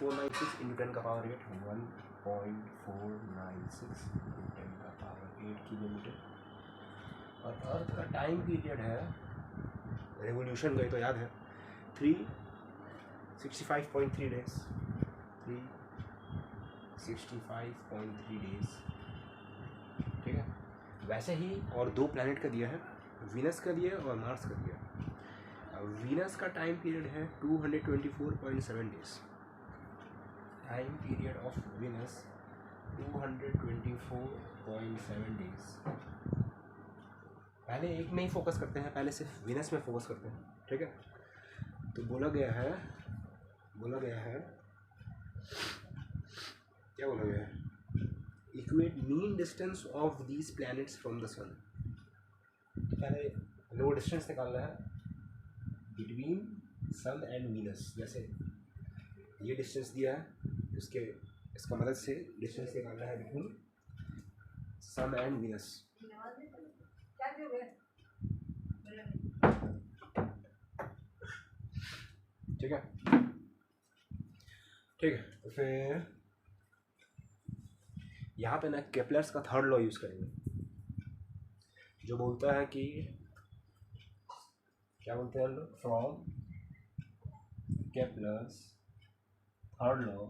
496 into 10 का power 8 1.496 into 10 का power 8 kilometre. और अर्थ का टाइम पीरियड है, रेवोल्यूशन गए तो याद है, 365.3 डेज, 365.3 डेज। ठीक है, वैसे ही और दो प्लैनेट का दिया है, वीनस का दिया है और मार्स का दिया है। वीनस का टाइम पीरियड है 224.7 days. Time period of Venus 224.7 days. पहले एक में ही फोकस करते हैं, पहले सिर्फ वीनस में फोकस करते हैं। ठीक है, तो बोला गया है क्या बोला गया है, equate mean distance of these planets from the sun. पहले लो डिस्टेंस निकालना है बिटवीन सन एंड वीनस। जैसे ये डिस्टेंस दिया है, इसका मदद से डिस्टेंस निकालना है बिटवीन सन एंड वीनस। ठीक है, तो फिर यहाँ पे ना केपलर्स का थर्ड लॉ यूज़ करेंगे, जो बोलता है कि क्या बोलते हैं लोग, from Kepler's third law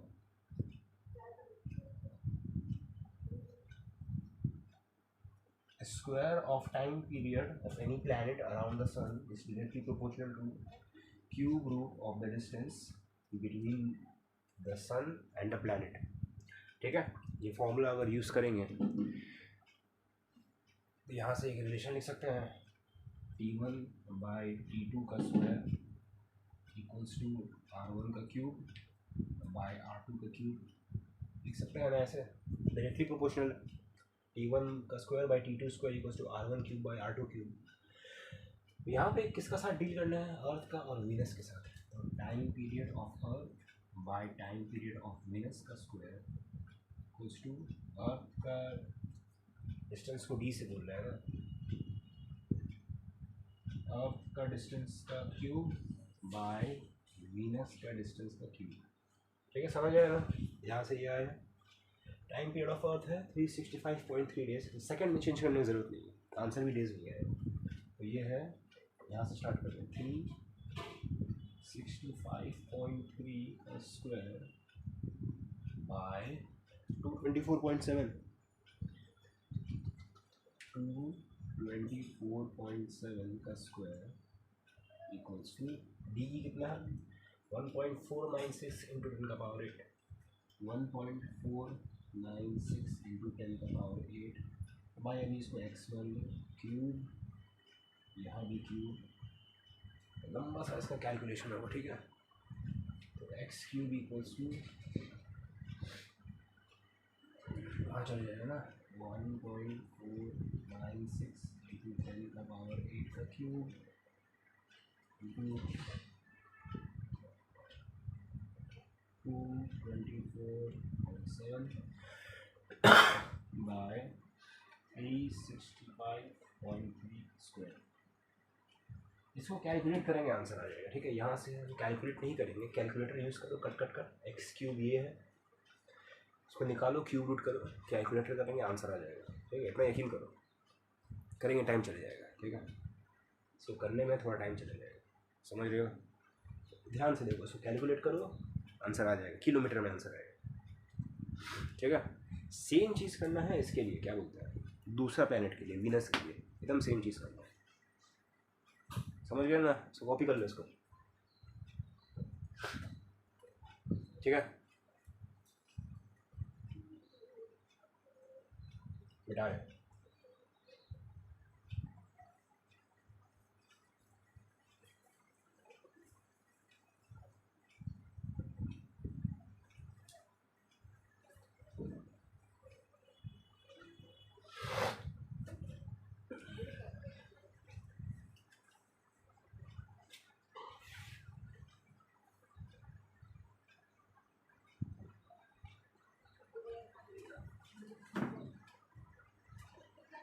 square of time period of any planet around the sun is directly proportional to cube root of the distance between the sun and the planet। ठीक है, ये फॉर्मूला अगर यूज़ करेंगे तो यहाँ से एक relation लिख सकते हैं, T1/T2 का स्क्वायर इक्वल्स टू R1 का क्यूब बाय R2 का क्यूब। लिख सकते हैं ना ऐसे, डायरेक्टली प्रोपोर्शनल। T1 का square by T2 square equals to R1 cube by R2 cube. यहाँ पे किसका साथ डील करना है, अर्थ का और वीनस के साथ। तो time period of Earth by time period of Venus का स्क्वायर इक्वल्स टू अर्थ का डिस्टेंस को डी से बोल रहा है ना, अर्थ का डिस्टेंस का क्यूब बाय वीनस का डिस्टेंस का क्यूब। ठीक है, समझ आया ना, यहाँ से ये आया। टाइम पीरियड ऑफ अर्थ है 365.3 डेज। सेकंड में चेंज करने की ज़रूरत नहीं है, आंसर भी डेज में है। तो ये है, यहाँ से स्टार्ट करते हैं, 365.3 का स्क्वायर बाय 224.7 का स्क्वायर इक्वल्स टू डी कितना है, 1.496 इंटू 10 का पावर 8, 1.496 इंटू 10 का पावर 8 बाई, अभी इसमें x1 क्यूब, यहाँ भी क्यूब, लंबा सा इसका कैलकुलेशन होगा। ठीक है, तो एक्स क्यूब इक्वल्स टू वहाँ चल जाएगा ना, 1.496 इंटू 10 का पावर 8 का क्यूब इंटू 224.7 बाय 365.3 स्क्वायर। इसको कैलकुलेट करेंगे, आंसर आ जाएगा। ठीक है, यहाँ से कैलकुलेट नहीं करेंगे, कैलकुलेटर यूज़ करो, कट एक्स क्यूब ये है, इसको निकालो, क्यूब रूट करो, कैलकुलेटर करेंगे, आंसर आ जाएगा। ठीक है, इतना यकीन करो, करेंगे टाइम चले जाएगा। ठीक है, इसको करने में थोड़ा टाइम चला जाएगा, समझ रहे हो, ध्यान से देखो, इसको कैलकुलेट करो, आंसर आ जाएगा, किलोमीटर में आंसर आएगा। ठीक है, सेम चीज़ करना है इसके लिए, क्या बोलते हैं, दूसरा प्लैनेट के लिए, वीनस के लिए, एकदम सेम चीज़ करना है। समझ गए ना, इसको कॉपी कर लो इसको। ठीक है, मिटा है।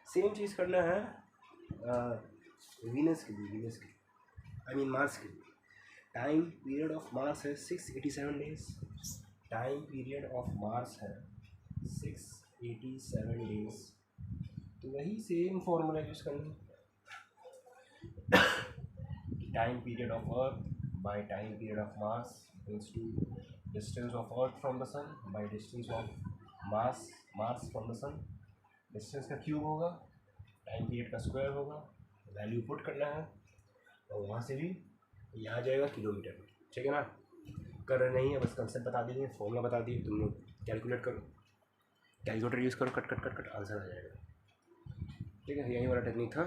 सेम चीज़ करना है वीनस के लिए, आई मीन मार्स के लिए। टाइम पीरियड ऑफ मार्स है 687 days time period of Mars है 687 डेज, तो वही सेम फॉर्मूला यूज़ करना है। Time period of Earth by time period of Mars equals to distance of Earth from the sun by distance of Mars from the sun. Distance का cube होगा, time period का square होगा, value put करना है और वहाँ से भी ये आ जाएगा किलोमीटर में। ठीक है ना, कर रहे नहीं है, बस कंसेप्ट बता दिए, फॉर्मूला बता दिए, तुम लोग कैलकुलेट करो, कैलकुलेटर यूज़ करो, cut cut cut cut answer आ जाएगा। ठीक है, यही वाला टेक्निक था।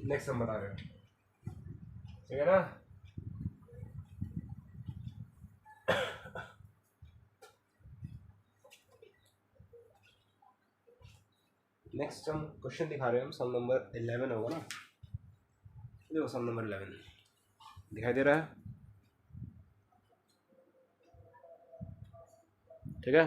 नेक्स्ट नंबर आ गया, ठीक है ना। नेक्स्ट हम क्वेश्चन दिखा रहे हैं, हम सम नंबर 11 होगा ना। देखो सम नंबर 11 दिखाई दे रहा है, ठीक है।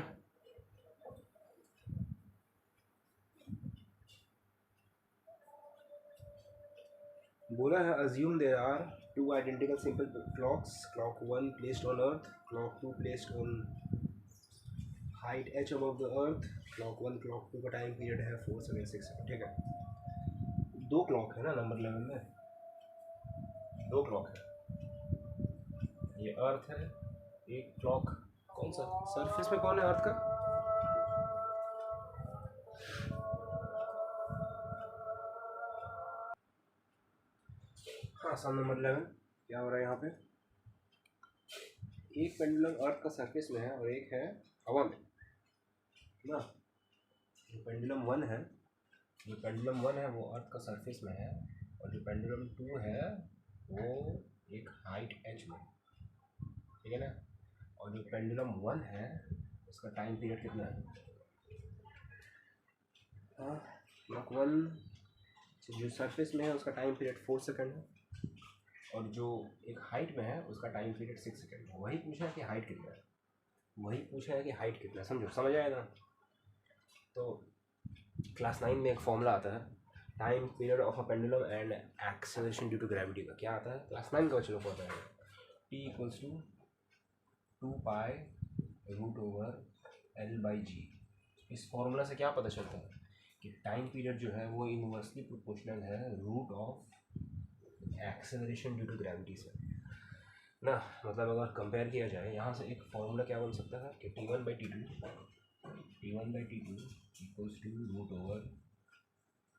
बोला है assume there are two identical simple clocks, clock 1 placed on Earth, clock 2 placed on height h above the Earth, clock 1 clock 2 का टाइम पीरियड है 476 सेकंड। ठीक है, दो क्लॉक है ना नंबर 11 में, दो क्लॉक है, ये अर्थ है, एक क्लॉक कौन सा सरफेस पे कौन है अर्थ का, हाँ सम नंबर 11 क्या हो रहा है यहाँ पे, एक पेंडुलम अर्थ का सरफेस में है और एक है हवा में ना। जो पेंडुलम 1 है, जो पेंडुलम 1 है वो अर्थ का सरफेस में है, और जो पेंडुलम 2 है वो एक हाइट h में, ठीक है ना। और जो पेंडुलम 1 है उसका टाइम पीरियड कितना है, हाँ क्लॉक 1 जो सरफेस में है उसका टाइम पीरियड 4 सेकंड है, और जो एक हाइट में है उसका टाइम पीरियड 6 सेकंड है। वही पूछा है कि हाइट कितना है, वही पूछा है कि हाइट कितना है, समझो, समझ आया ना। तो क्लास 9 में एक फॉर्मूला आता है time period of a pendulum and acceleration due to gravity का, क्या आता है क्लास 9 का बच्चों को पता है, T equals to 2 pi root over L/G। इस फॉर्मूला से क्या पता चलता है कि टाइम पीरियड जो है वो इनवर्सली प्रोपोर्शनल है root of acceleration due to gravity से ना। मतलब अगर कंपेयर किया जाए यहाँ से एक फॉर्मूला क्या बन सकता है कि T1/T2 equals to root over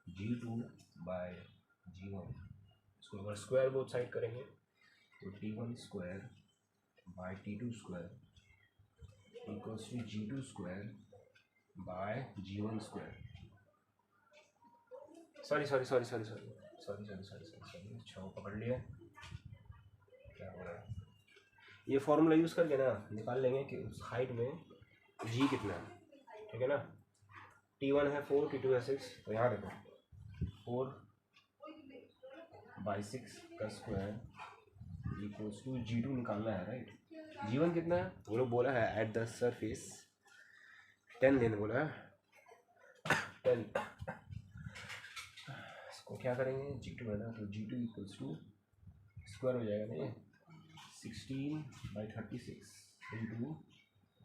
G2/G1। इसको अगर स्क्वायर बोथ साइड करेंगे तो T1 square by T2 square equals to G2 square by G1 square. Sorry अच्छा पकड़ लिया, क्या हो रहा है, ये फॉर्मूला यूज़ करके ना निकाल लेंगे कि उस हाइट में G कितना है, ठीक है ना। T1 है 4, T2 है 6, तो यहाँ देखो 4/6 का स्क्वायर इक्वल्स टू G2 निकालना है, राइट। G1 कितना है वो लोग बोला है एट द सरफेस 10 लेने बोला है 10। इसको क्या करेंगे, G2 है ना, तो G2 इक्वल्स टू स्क्वायर हो जाएगा ना, ये 16/36 इंटू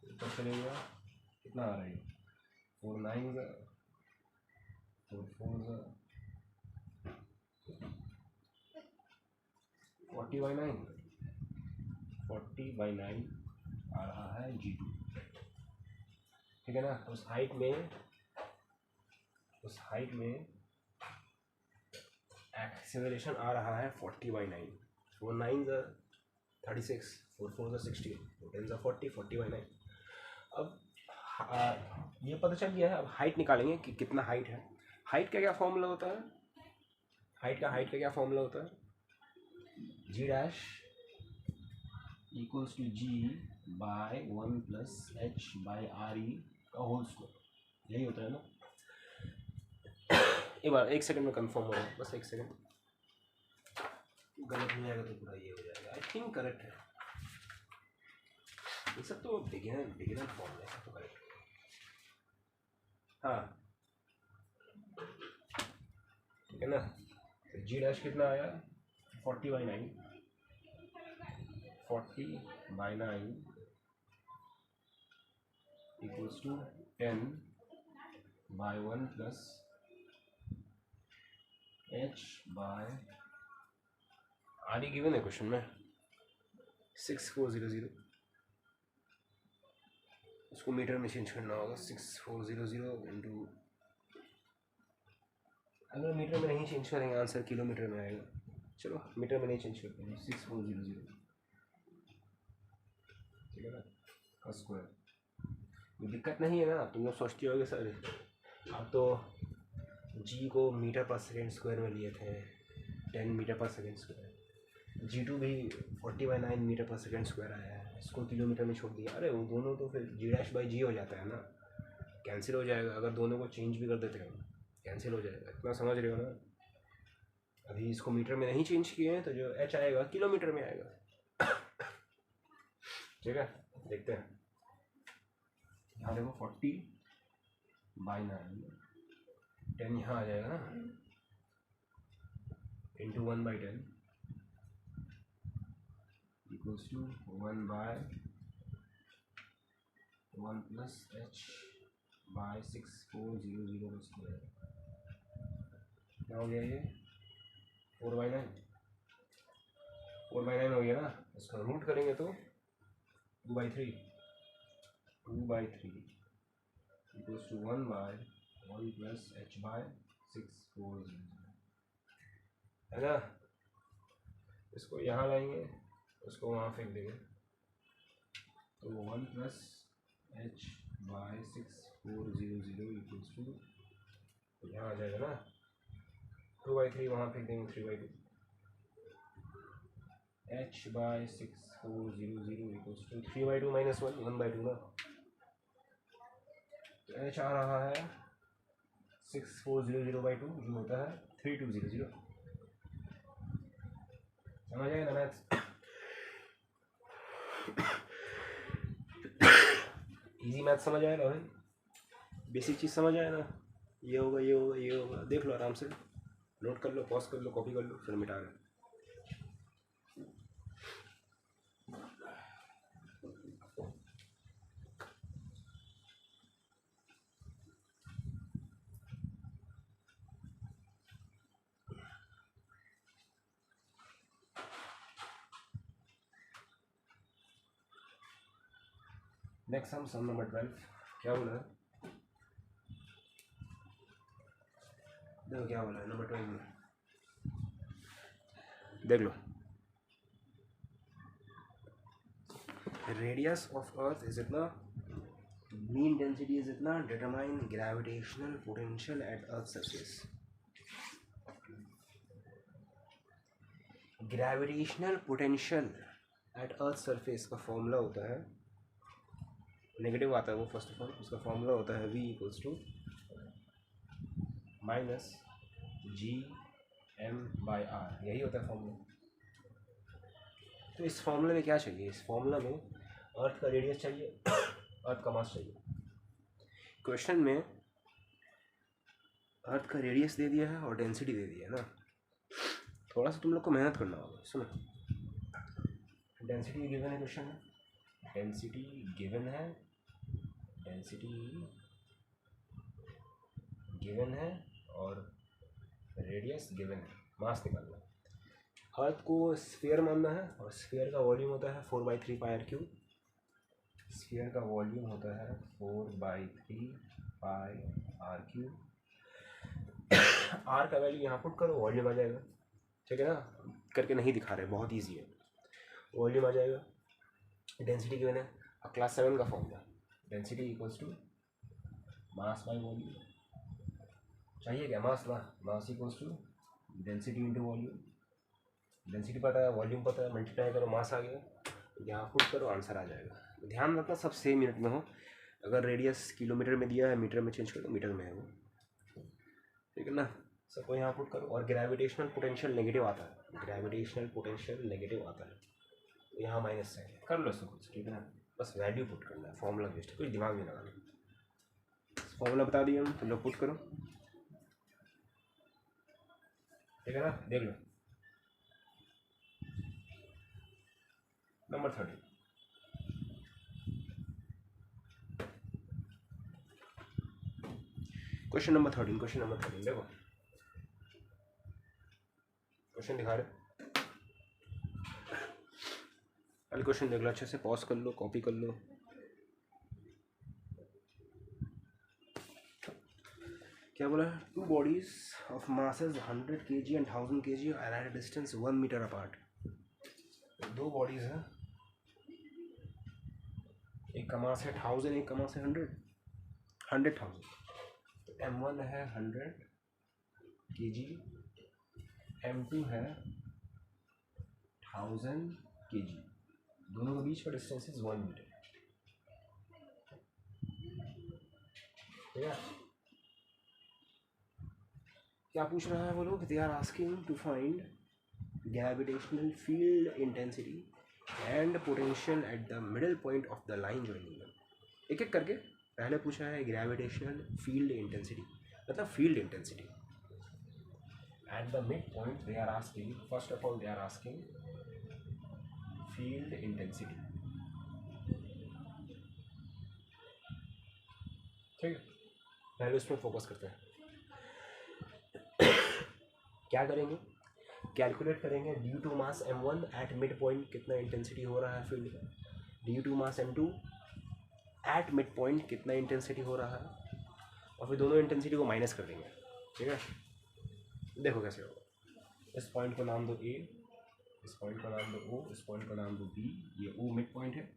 ऊपर चलेगा कितना आ रहा है, 4 9 4 4 40/9 40/9 आ रहा है G2, ठीक है ना। उस हाइट में एक्सेलरेशन आ रहा है 40/9, 4 9 36, 4 4 16, 4 10 40, 40/9। अब ये पता चल गया है, अब हाइट निकालेंगे कि कितना हाइट है। हाइट का क्या फॉर्मूला होता है, हाइट का क्या फॉर्मूला होता है, G dash equals to G/1 + h/RE का होल स्क्वायर, यही होता है ना। एक बार 1 सेकंड में कंफर्म हो रहा है, बस 1 सेकंड, गलत नहीं आएगा तो पूरा ये हो जाएगा। आई थिंक करेक्ट है, ये सब तो बिगिनर फॉर्म है, सब तो करेक्ट है। हाँ ठीक है ना, तो G डैश कितना आया 40/9 equals to 10/1 plus h by आगे गिवन है क्वेश्चन में 6400, उसको मीटर में चेंज करना होगा। 6400 इंटू, अगर मीटर में नहीं चेंज करेंगे आंसर किलोमीटर में आएगा। चलो मीटर में नहीं चेंज करते हैं, 6400 ठीक है ना का स्क्वायर। दिक्कत नहीं है ना, तुम लोग सोचते होगे सर आप तो जी को मीटर पर सेकेंड स्क्वायर में लिए थे, 10 मीटर पर सेकेंड स्क्वायर। G2 भी 40/9 मीटर पर सेकेंड स्क्वायर आया है, इसको किलोमीटर में छोड़ दिया। अरे वो दोनों तो फिर G'/G हो जाता है ना, कैंसिल हो जाएगा। अगर दोनों को चेंज भी कर देते हैं कैंसिल हो जाएगा, इतना समझ रहे हो ना। अभी इसको मीटर में नहीं चेंज किए हैं तो जो h आएगा किलोमीटर में आएगा। ठीक है, देखते हैं। यहाँ देखो 40/9, 10 यहाँ आ जाएगा ना, into 1/10 equals to 1/1 plus h by 6400 square. क्या हो गया ये 4/9 हो गया ना। इसका रूट करेंगे तो 2/3 equals to 1/1 plus h by 6400 है ना। इसको यहाँ लाएंगे, उसको वहाँ फेंक देंगे तो 1 plus h by 6400 equals to यहाँ आ जाएगा ना 2/3, वहाँ फेंक देंगे 3/2। h by 6400 equals to 3/2 minus 1/2 ना, तो h आ रहा है 6400/2 जो होता है 3200। समझ आएगा ना मैथ्स? इजी मैथ समझ आया ना भाई, बेसिक चीज़ समझ आया ना। ये होगा ये होगा ये होगा, देख लो आराम से, नोट कर लो, पॉज कर लो, कॉपी कर लो, फिर मिटा लो। Next sum number 12। क्या बोला है, देखो क्या बोला है नंबर 12 में, देख लो। रेडियस ऑफ अर्थ इज इतना, मीन डेंसिटी इज इतना, determine gravitational potential at earth surface. Gravitational potential at earth surface का फॉर्मूला होता है, नेगेटिव आता है वो फर्स्ट ऑफ ऑल, उसका फॉर्मूला होता है v equals to minus G/m/r, यही होता है फॉर्मूला। तो इस फॉर्मूले में क्या चाहिए, इस फॉर्मूला में अर्थ का रेडियस चाहिए, अर्थ का मास चाहिए। क्वेश्चन में अर्थ का रेडियस दे दिया है और डेंसिटी दे दिया है ना, थोड़ा सा तुम लोग को मेहनत करना होगा। सुनो, डेंसिटी गिवन है क्वेश्चन में, डेंसिटी गिवन है, डेंसिटी गिवन है और रेडियस गिवन है, मास निकालना है। अर्थ को स्फीयर मानना है और स्फीयर का वॉल्यूम होता है 4/3 पाई r क्यूब। स्फीयर का वॉल्यूम होता है 4/3 पाई r क्यूब। r का वैल्यू यहाँ पुट करो, वॉल्यूम आ जाएगा। ठीक है ना, करके नहीं दिखा रहे, बहुत ईजी है, वॉल्यूम आ जाएगा। डेंसिटी गिवन है, क्लास 7 का formula, density equals to mass by volume. चाहिए क्या, मास ना, mass equals to density into volume. Density पता है, वॉल्यूम पता है, मल्टीप्लाई करो, मास आ गया, यहाँ पुट करो, आंसर आ जाएगा। ध्यान रखना सब सेम यूनिट में हो, अगर रेडियस किलोमीटर में दिया है मीटर में चेंज करो, मीटर में है वो, ठीक है ना। सबको यहाँ पुट करो। और ग्रेविटेशनल पोटेंशियल नेगेटिव आता है, ग्रेविटेशनल पोटेंशियल नेगेटिव आता है, तो यहाँ माइनस है, कर लो सब कुछ, ठीक है ना। बस वैल्यू पुट करना है, फॉर्मूला बेस्ड, कुछ दिमाग नहीं लगाना। फॉर्मूला बता दिया हम, तुम लोग पुट करो, ठीक है ना। देख लो नंबर 30, क्वेश्चन नंबर 13 देखो, क्वेश्चन दिखा रहे, पहले क्वेश्चन देख लो अच्छे से, पॉज कर लो, कॉपी कर लो। क्या बोला है? 2 bodies of masses 100 kg and 1000 kg are at a distance 1 metre apart. 2 bodies हैं, एक का मास है 1000, एक का मास है 100,000। तो m1 है 100 kg, m2 है 1000 kg, दोनों के बीच का डिस्टेंस इज 1 मीटर। ठीक है, क्या पूछ रहा है वो लोग? They are asking to find gravitational field intensity and potential at the middle point of the line joining them. एक एक करके, पहले पूछा है ग्रेविटेशनल फील्ड इंटेंसिटी, मतलब field intensity at the mid point. They are asking, first of all they are asking field intensity. ठीक है, पहले उस पर फोकस करते हैं। क्या करेंगे? कैलकुलेट करेंगे due to mass m1 at mid point कितना इंटेंसिटी हो रहा है फील्ड का, due to mass m2 at mid point कितना इंटेंसिटी हो रहा है, और फिर दोनों इंटेंसिटी को माइनस कर देंगे। ठीक है, देखो कैसे होगा। इस पॉइंट को नाम दो A, इस पॉइंट को नाम दो O, इस पॉइंट को नाम दो B। ये O मिड पॉइंट है,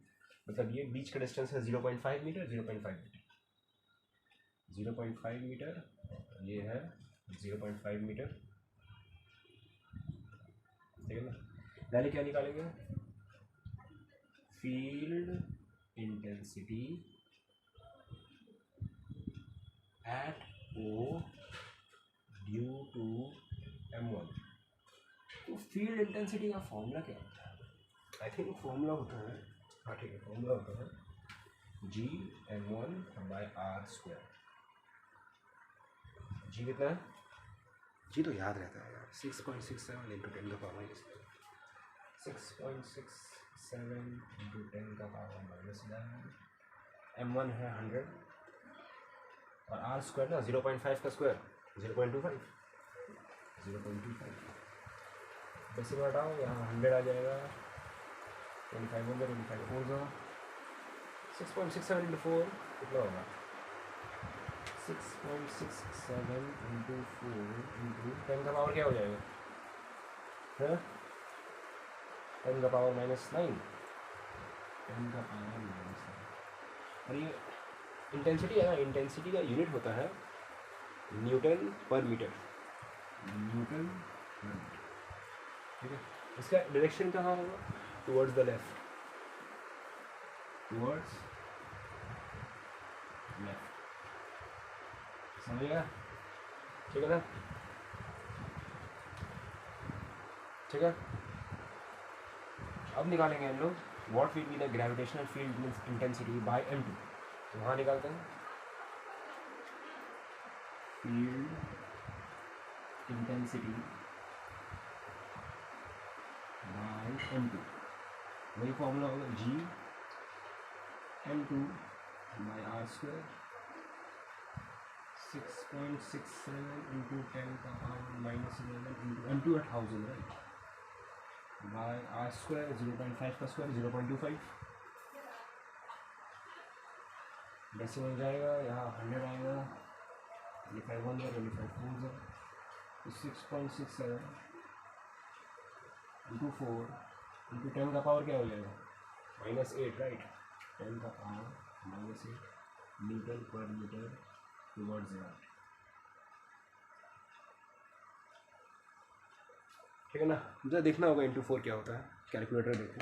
मतलब ये बीच का डिस्टेंस है 0.5 मीटर, 0.5 मीटर, ये है 0.5 मीटर। ठीक है ना, पहले क्या निकालेंगे? Field intensity at O due to m1। तो फील्ड इंटेंसिटी का फॉर्मूला क्या होता है? आई थिंक फॉर्मूला होता है, हाँ ठीक है, फॉर्मूला होता है Gm1/r²। जी कितना है? जी तो याद रहता है यार, 6.67 इंटू 10 का पावर 6.67 इंटू 10 का पावर -9। m1 है 100 और r² ना 0.5 का स्क्वायर 0.25। 0.25 वैसे घटाओ, यहाँ 100 आ जाएगा, 25 होगा, 25 होगा, 6.67 इंटू 4 कितना होगा? 6.67 इंटू 4 इंटू 10 का पावर क्या हो जाएगा? है 10 का पावर -9, 10 का पावर -9। और ये इंटेंसिटी है ना, इंटेंसिटी का यूनिट होता है न्यूटन पर मीटर, न्यूटन पर मीटर। ठीक है, इसका डायरेक्शन कहाँ होगा? Towards the left, towards left. समझिएगा? ठीक है ना? ठीक है, अब निकालेंगे हम लोग what will be the gravitational field intensity bye m2। तो वहाँ निकालते हैं फील्ड इंटेंसिटी बाय m2, वही फॉर्मूला होगा Gm2/r², 6.67 इंटू 10 का power -11 into m2 at 1000, right, by r², 0.5 का स्क्वायर 0.25। डेसिमल जाएगा, यहाँ 100 आएगा, 25 1 25 4 तो 6.67 इंटू 4 इंटू 10 का पावर क्या हो जाएगा? -8, राइट, 10 का पावर -8 न्यूटन पर मीटर टुवर्ड्स दैट। ठीक है ना, मुझे देखना होगा इंटू 4 क्या होता है, कैलकुलेटर देखो।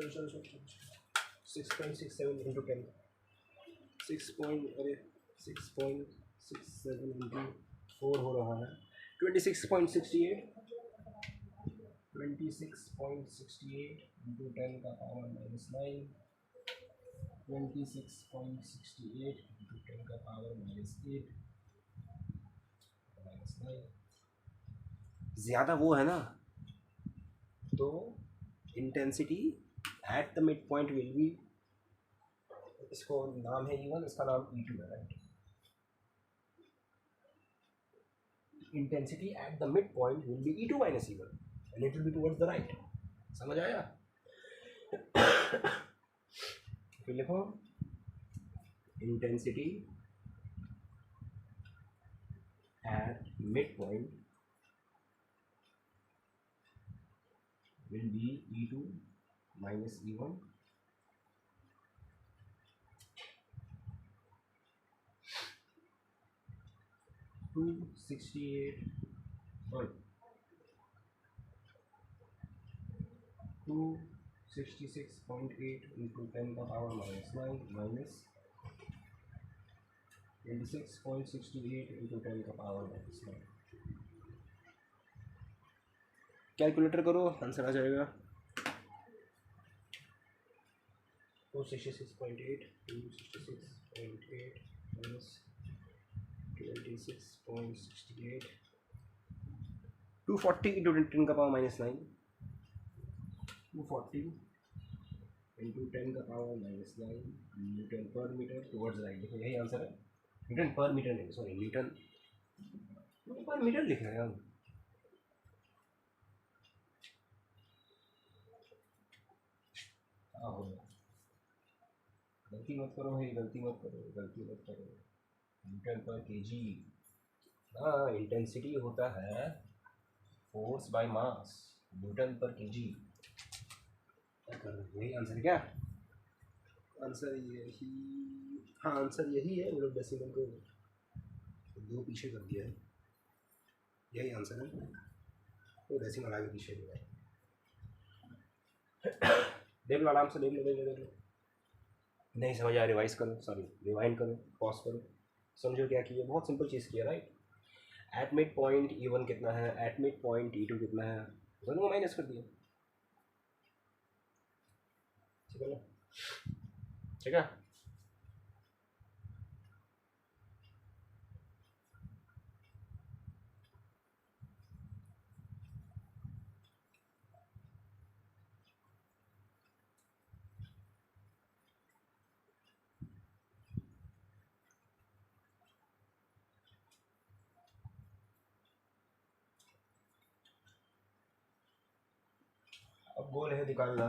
चलो 6.67 इंटू 10, 6.67 इंटू 4 हो रहा है 26.68 26.68 इंटू 10 का पावर -9, 26.68 इंटू 10 का पावर -8 -9। ज़्यादा वो है ना, तो intensity at the mid point will be, इसको नाम है E1, इसका नाम E2 है, right. Intensity at the mid point will be E2 minus E1 and it will be towards the right. समझ आया? फिर लिखो intensity at mid point will be E2 minus E1 268 266.8 into 10 का पावर -9 minus 26.68 into 10 का power -9। Calculator करो, answer आ जाएगा 266.8 minus 26.68 240 into 10 का पावर -9, 240 into 10 का पावर -9 न्यूटन पर मीटर टुवर्ड्स राइट। देखो यही आंसर है, न्यूटन पर मीटर नहीं, सॉरी न्यूटन पर मीटर लिख रहे हैं हम। गलती मत करो भाई, गलती मत करो, गलती मत करो। न्यूटन पर केजी, हाँ इंटेंसिटी होता है फोर्स बाय मास, न्यूटन पर केजी। क्या कर रहे हैं, यही आंसर क्या? आंसर यही, हाँ आंसर यही है। मतलब डेसिमल को 2 पीछे कर दिया है, यही आंसर है। तो डेसिमल आगे पीछे दिया है। देख लो आराम से, देख लो देख लो देख लो। नहीं समझ आया, रिवाइज करो, सॉरी रिवाइंड करो, पॉज करो, समझो क्या किया। बहुत सिंपल चीज़ किया, right. Eight mid point E1 कितना है, एट मिड पॉइंट E2 कितना है, दोनों को माइनस कर दिया। ठीक है ना, ठीक है। अब गोल है निकालना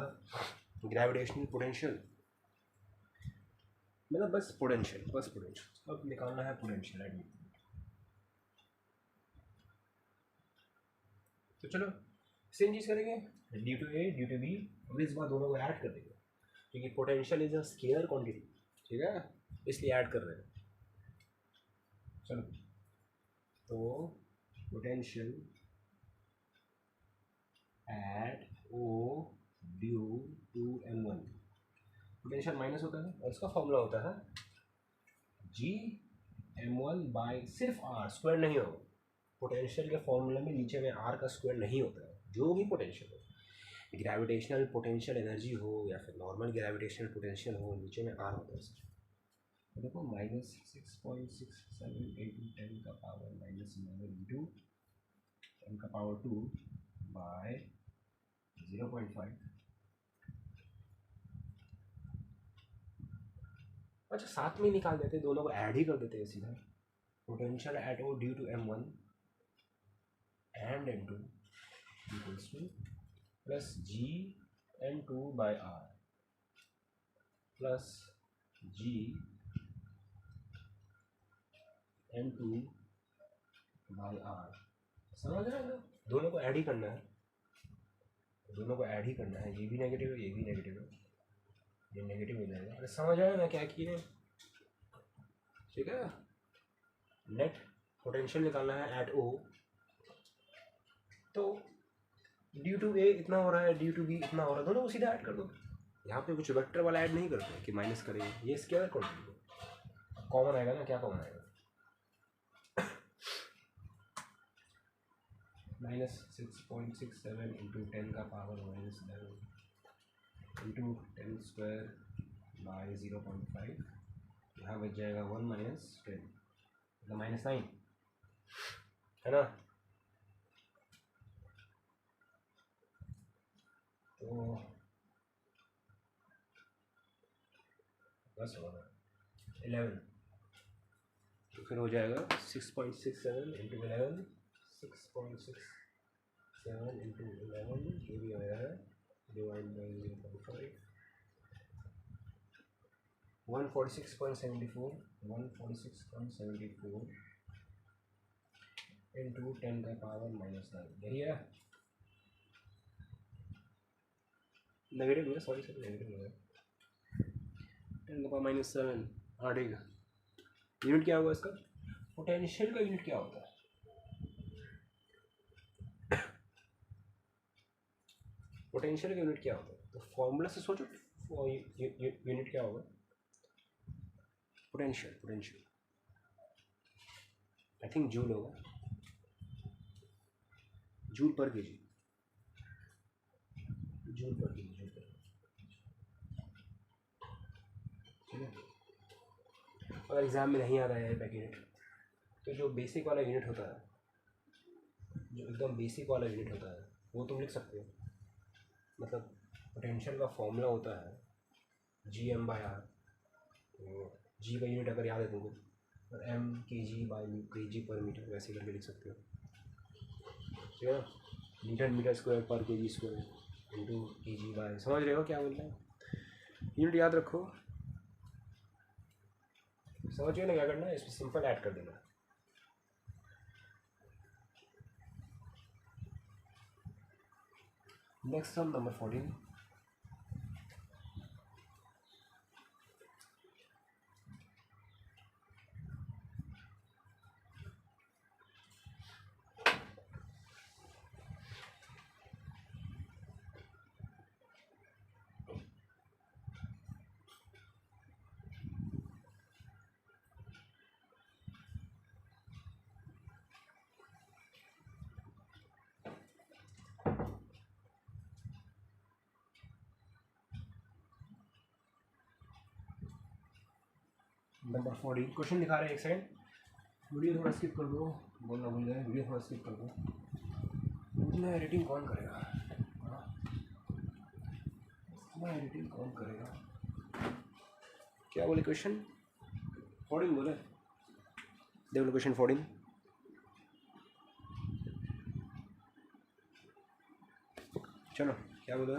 ग्रेविटेशनल पोटेंशियल, मतलब बस पोटेंशियल, बस पोटेंशियल। अब निकालना है पोटेंशियल एट। तो चलो सेम चीज़ करेंगे, due to A due to B, और इस बार दोनों को ऐड कर देंगे क्योंकि potential is a scalar quantity, ठीक है, इसलिए ऐड कर रहे हैं। चलो तो potential at O due to M1, potential minus होता है और इसका फॉर्मूला होता है G(m1) बाय सिर्फ R, स्क्वायर नहीं होगा पोटेंशियल के फॉर्मूले में, नीचे में R का स्क्वायर नहीं होता है। जो भी पोटेंशियल हो, ग्रेविटेशनल पोटेंशियल एनर्जी हो या फिर नॉर्मल ग्रेविटेशनल पोटेंशियल हो, नीचे में R होता है सर। तो देखो -6.67 इंटू 10 का पावर -11 इंटू 10 का पावर 2 बाय 0.5। अच्छा साथ में निकाल देते, दोनों को ऐड ही कर देते हैं सीधा। Potential at O due to M1 and M2 equals to plus G(m2) by R plus G(m2) by R। समझ रहे हैं? दोनों को ऐड ही करना है, दोनों को ऐड ही करना है। ये भी नेगेटिव है, ये भी नेगेटिव है, ये नेगेटिव हो जाएगा। अरे समझ आया ना क्या किए? ठीक है। नेट पोटेंशियल निकालना है एट O, तो ड्यू टू ए इतना हो रहा है, ड्यू टू बी इतना हो रहा है, दोनों को सीधा ऐड कर दो। यहाँ पे कुछ वेक्टर वाला ऐड नहीं करते कि माइनस करेंगे, ये स्केलर क्वांटिटी कॉमन आएगा ना। क्या कॉमन आएगा? -6.67 इंटू 10 का पावर -11 इंटू 10 स्क्वायर बाई 0.5, यहाँ बच जाएगा 1 - 10 मतलब -9 है ना। तो बस होगा 11, तो फिर हो जाएगा 6.67 इंटू 11, 6.67 इंटू 11, ये भी आया है डिवाइड बाई 0.5, 146.74 इंटू 10 का पावर -9, यही है। नेगेटिव है, सॉरी सर, नेगेटिव है, 10 का पावर -7 हाँ ठीक है। यूनिट क्या होगा इसका, पोटेंशियल का यूनिट क्या होता है, पोटेंशियल का यूनिट क्या होता है, तो फॉर्मूला से सोचो यूनिट क्या होगा, पोटेंशियल आई थिंक जूल होगा, जूल पर केजी, जूल पर केजी, ठीक है। अगर एग्ज़ाम में नहीं आ रहा है बैक यूनिट, तो जो बेसिक वाला यूनिट होता है, जो एकदम बेसिक वाला यूनिट होता है वो तुम लिख सकते हो। मतलब पोटेंशियल का फॉर्मूला होता है Gm/R, तो जी का यूनिट अगर याद है तुमको, और m kg/kg/मीटर वैसे करके लिख सकते हो, ठीक है। मीटर मीटर स्क्वायर पर kg स्क्वायर इंटू kg/, समझ रहे हो क्या बोल रहे हैं, यूनिट याद रखो, समझिए ना क्या करना है, इसमें सिंपल ऐड कर देना। Next sum number 14, number 14 question दिखा रहे हैं, एक सेकंड वीडियो थोड़ा स्किप कर दो, बोलना भूल गए, वीडियो थोड़ा स्किप कर दो, इतना एडिटिंग कौन करेगा, इतना एडिटिंग कौन करेगा, क्या बोले क्वेश्चन 14 बोले, देख लो क्वेश्चन 14, चलो क्या बोला,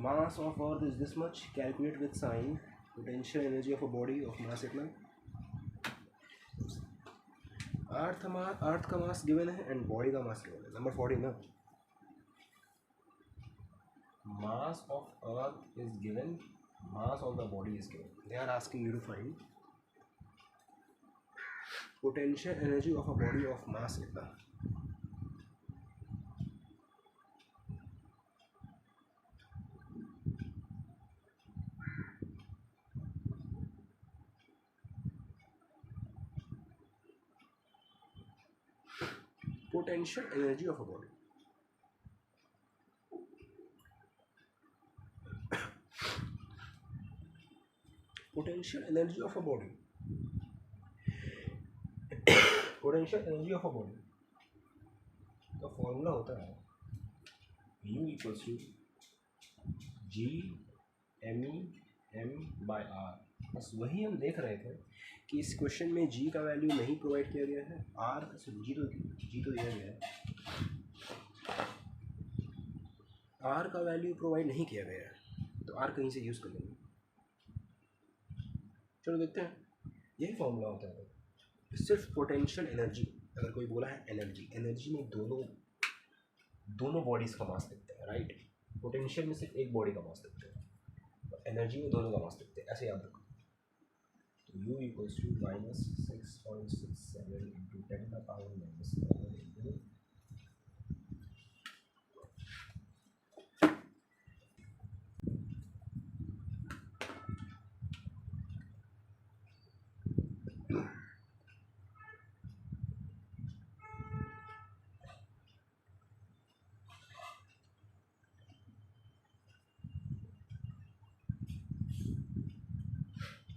mass of earth is this much, calculate with sign potential energy of a body of mass इतना, अर्थ का मास गिवन है एंड बॉडी का मास गिवन है, नंबर 14 ना, mass of earth is given, mass of the body is given, they are asking you to find potential energy of a body of mass इतना, potential energy of a body, potential energy of a body, potential energy of a body का formula होता है U equals to G/m/r, बस वही हम देख रहे थे कि इस क्वेश्चन में G का वैल्यू नहीं प्रोवाइड किया गया है, R G तो दिया गया है, R का वैल्यू प्रोवाइड नहीं किया गया है, तो R कहीं से यूज़ कर लेंगे, चलो देखते हैं, यही फॉर्मूला होता है। सिर्फ पोटेंशियल एनर्जी, अगर कोई बोला है एनर्जी, एनर्जी में दोनों बॉडीज़ का मास लिखते हैं, राइट, पोटेंशियल में सिर्फ एक बॉडी का मास लिखते हैं, एनर्जी में दोनों का मास लिखते हैं, ऐसे याद रखो। तो U इक्वल्स टू -6.67 इंटू 10 का पावर -11 इंटू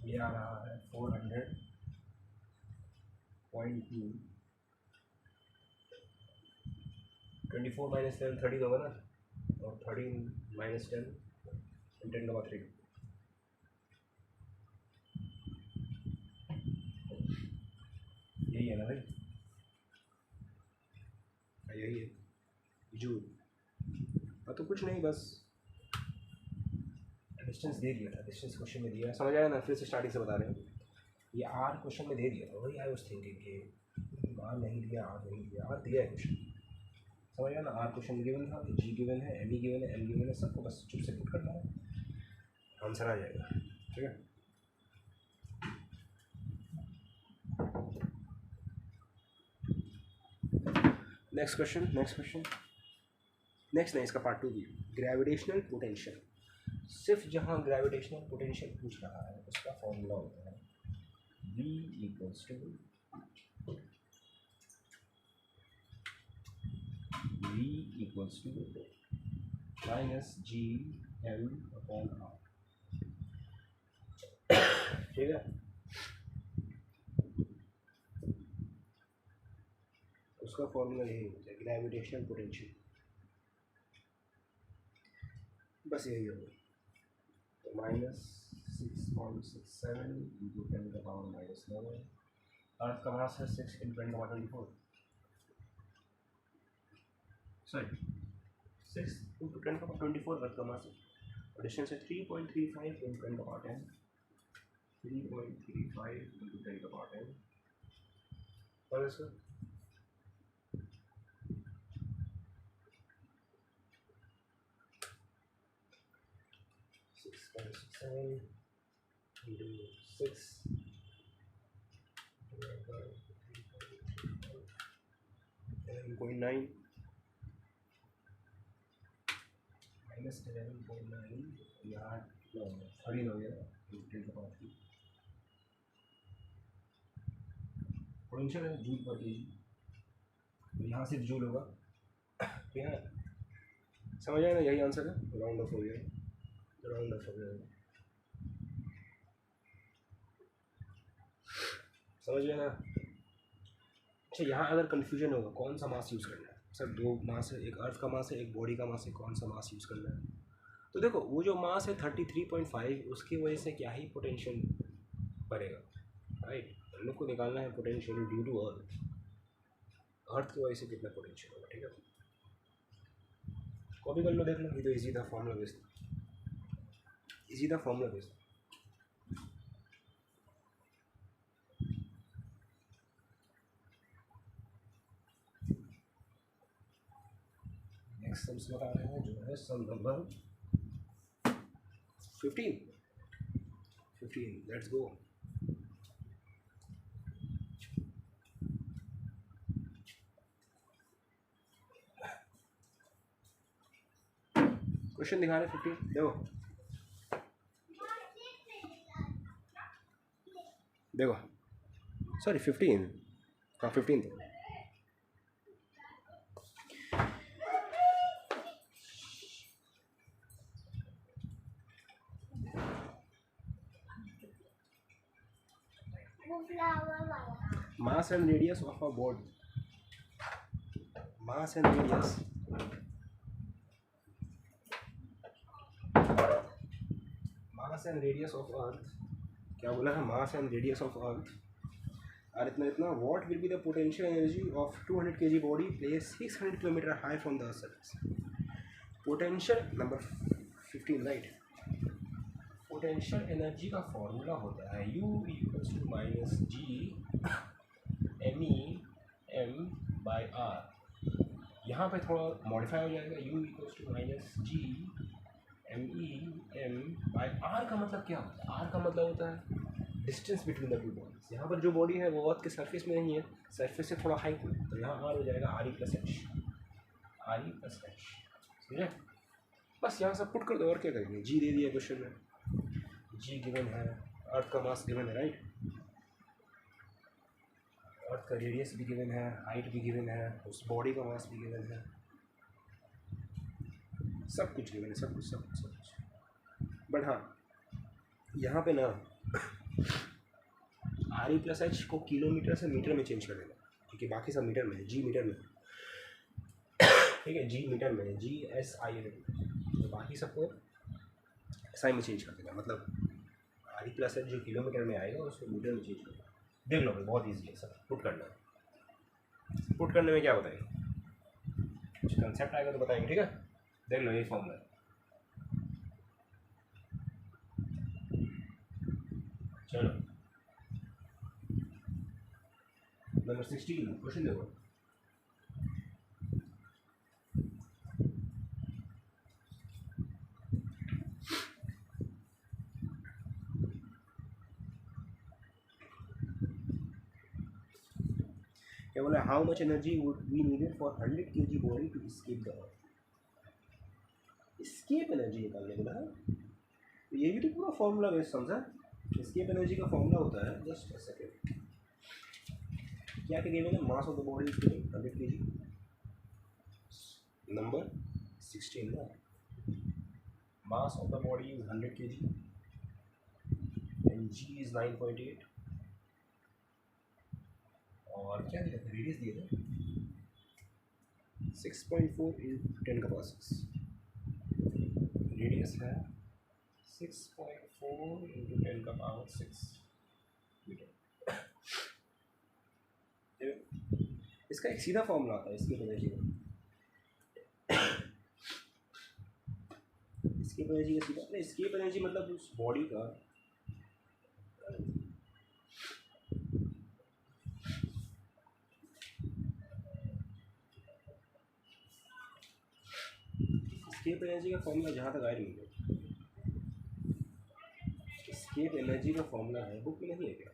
ये आ रहा है 400.2, 24 माइनस 10 30 होगा ना, और 13 माइनस 10 10⁻3। यही है ना भाई, यही है जूल। हाँ तो कुछ नहीं, बस डिस्टेंस दे दिया था, डिस्टेंस क्वेश्चन में दिया, समझ आया ना। फिर से स्टार्टिंग से बता रहे हैं, ये आर क्वेश्चन में दे दिया था, वही आई वाज थिंकिंग कि आर नहीं दिया, आर नहीं दिया, आर दिया है क्वेश्चन, समझ आया ना। आर क्वेश्चन गिवन था, जी गिवन है, एम ई गिवन है, एम गिवन है, सबको बस चुप से पुट करना है, आंसर आ जाएगा। ठीक है, नेक्स्ट क्वेश्चन, नेक्स्ट नहीं, इसका पार्ट 2 भी, ग्रेविटेशनल पोटेंशियल। सिर्फ जहाँ ग्रेविटेशनल पोटेंशियल पूछ रहा है उसका फॉर्मूला होता है V equals to minus G M upon R. ठीक है, उसका फॉर्मूला यही होता है, ग्रेविटेशनल पोटेंशियल, बस यही होगा। तो -6.67 इंटू 10⁻⁻11, अर्थ का मास है 6 इंटू 10⁻24, सॉरी 6 इंटू 10⁻24 अर्थ का मास है, और डिस्टेंस है 3.35 इंटू 10⁻10, 3.35 इंटू 10⁻10, और इसका 6.67 into 6 11.9 minus 11.9, यहाँ 13 हो गया, पोटेंशियल है जूल पर केजी, तो यहाँ सिर्फ जूल होगा, तो यहाँ समझ आए ना, यही आंसर है, राउंड ऑफ हो गया, राउंड ऑफ हो गया, समझ गए ना। अच्छा, यहाँ अगर कन्फ्यूजन होगा कौन सा मास यूज़ करना है, सर दो मास है, एक अर्थ का मास है, एक बॉडी का मास है, कौन सा मास यूज़ करना है। तो देखो वो जो मास है 33.5, उसकी वजह से क्या ही पोटेंशियल बढ़ेगा, राइट। हम लोग को निकालना है पोटेंशियल ड्यू टू अर्थ, अर्थ की वजह से कितना पोटेंशियल होगा। ठीक है, कॉपी कर लो, देख लो, ये तो इजी था, फॉर्मूला बेस्ड, इजी था, फॉर्मूला बेस्ड। नेक्स्ट सम्स बता रहे हैं, जो है सम नंबर 15, लेट्स गो। क्वेश्चन दिखा रहे 15, देखो सॉरी 15, हाँ 15 थे। Mass and radius of a body, mass and radius, mass and radius of earth, क्या बोला है, mass and radius of earth are इतना, what will be the potential energy of 200 kg body placed 600 km high from the surface। Potential number 15, right. Potential energy का formula होता है U equals to minus G M E M by R. यहाँ पे थोड़ा modify हो जाएगा, U equals to minus G M E M by R. का मतलब क्या होता है, आर का मतलब होता है distance between the two bodies. यहाँ पर जो बॉडी है वो अर्थ के सरफेस में नहीं है, सरफेस से थोड़ा हाइट में, तो यहाँ आर हो जाएगा आर ई प्लस एच, ठीक है। बस यहाँ सब पुट कर दो, और क्या करेंगे, जी दे दिया क्वेश्चन में, जी गिवन है, अर्थ का मास गिवन है, राइट, अर्थ का रेडियस भी गिवन है, हाइट भी गिवन है, उस बॉडी का मास भी गिवन है, सब कुछ गिवन है, सब कुछ। बट हाँ यहाँ पे ना आर ई प्लस एच को किलोमीटर से मीटर में चेंज कर देना, क्योंकि बाकी सब मीटर में है, जी मीटर में, ठीक है, जी मीटर में, जी एस आई में, तो बाकी सबको एस आई में चेंज कर देना। मतलब आर ई प्लस एच जो किलोमीटर में आएगा उसको मीटर में चेंज करना। देख लो भाई, बहुत ईजी है, सब पुट करना है। पुट करने में क्या बताएंगे, कुछ कंसेप्ट आएगा तो बताएंगे, ठीक है। देख लो ये फॉर्मूला, चलो नंबर 16 क्वेश्चन देखो। क्या बोला, how much energy would be needed for 100 kg body to escape the earth. Escape energy निकालने के लिए, तो ये भी तो पूरा फॉर्मूला बेस समझा। एस्केप एनर्जी का फॉर्मूला होता है, जस्ट अ सेकेंड, क्या क्या गिवन है, mass of the body is 100 kg, number 16 ना, mass of the body is 100 kg and G is 9.8, और क्या दिया था, रेडियस दिए थे 6.4 × 10⁻⁶, रेडियस है 6.4 × 10⁻⁶ मीटर। इसका एक सीधा फॉर्मूला आता है इसकी एनर्जी का, एस्केप एनर्जी का सीधा, एस्केप एनर्जी मतलब उस बॉडी का, एस्केप एनर्जी का फॉर्मूला जहाँ तक आया नहीं है, एस्केप एनर्जी का फॉर्मूला है, बुक में नहीं है क्या,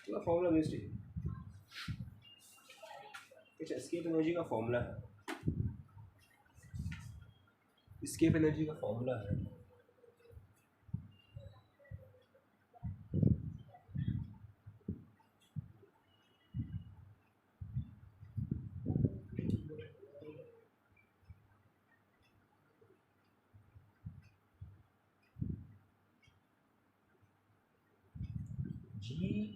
पूरा फॉर्मूला वेस्ट है। अच्छा, एस्केप एनर्जी का फॉर्मूला है, एस्केप एनर्जी का फॉर्मूला है, जी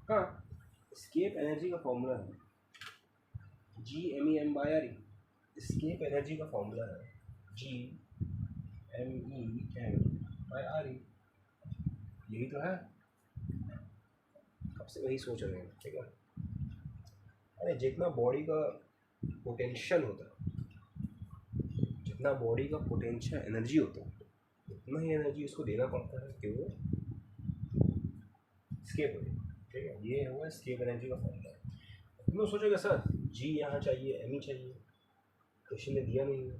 हाँ, एस्केप एनर्जी का फॉर्मूला है G M E M by are E, escape energy का फॉर्मूला है G M E M by are E, यही तो है, कब से वही सोच रहे हैं, ठीक है। अरे जितना बॉडी का पोटेंशियल होता है, जितना बॉडी का पोटेंशियल एनर्जी होता है, उतना ही एनर्जी उसको देना पड़ता है कि वो स्केप हो, ठीक है। ये हुआ स्केप एनर्जी का फॉर्मूला। तुम लोग सोचोगे सर जी यहाँ चाहिए, एम ई चाहिए, क्वेश्चन में दिया नहीं है,